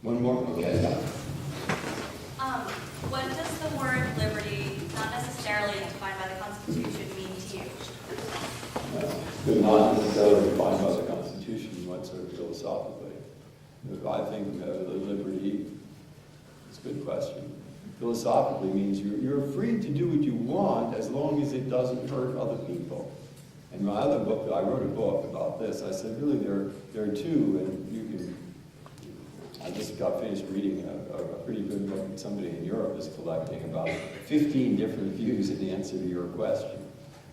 One more? Okay. What does the word liberty, not necessarily defined by the Constitution, mean to you? But not necessarily defined by the Constitution, what sort of philosophically. I think liberty, it's a good question. Philosophically means you're free to do what you want as long as it doesn't hurt other people. In my other book, I wrote a book about this. I said, really, there are two, and you can. I just got finished reading a pretty good book that somebody in Europe is collecting about 15 different views in answer to your question.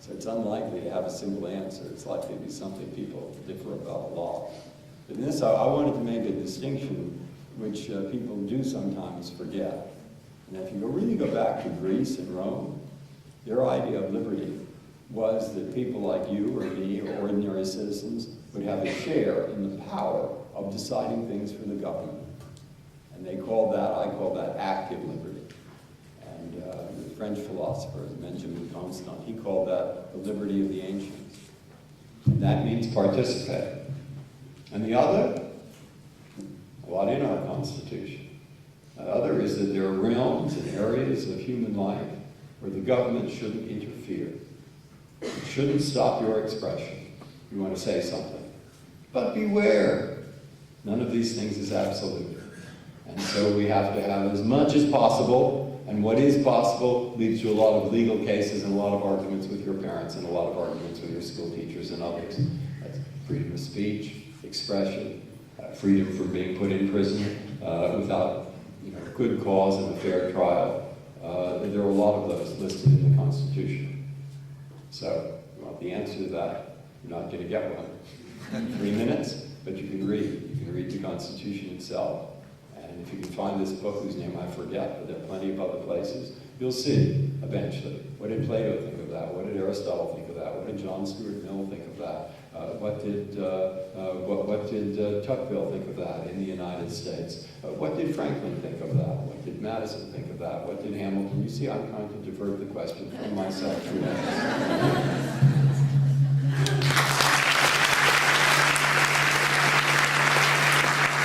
So it's unlikely to have a simple answer. It's likely to be something people differ about a lot. But in this, I wanted to make a distinction which people do sometimes forget. And if you really go back to Greece and Rome, their idea of liberty was that people like you or me or ordinary citizens would have a share in the power of deciding things for the government. And they called that, I call that active liberty. And the French philosopher, Benjamin Constant, he called that the liberty of the ancients. And that means participate. And the other, what in our Constitution? The other is that there are realms and areas of human life where the government shouldn't interfere. It shouldn't stop your expression. You want to say something. But beware, none of these things is absolute. And so we have to have as much as possible, and what is possible leads to a lot of legal cases and a lot of arguments with your parents and a lot of arguments with your school teachers and others. That's freedom of speech, expression, freedom from being put in prison without good cause and a fair trial. There are a lot of those listed in the Constitution. So, you want the answer to that? You're not going to get one in 3 minutes, but you can read. You can read the Constitution itself. And if you can find this book, whose name I forget, but there are plenty of other places, you'll see eventually. What did Plato think of that? What did Aristotle think of that? What did John Stuart Mill think of that? What did Tocqueville think of that in the United States? What did Franklin think of that? What did Madison think of that? What did Hamilton? You see, I'm trying to divert the question from myself to others.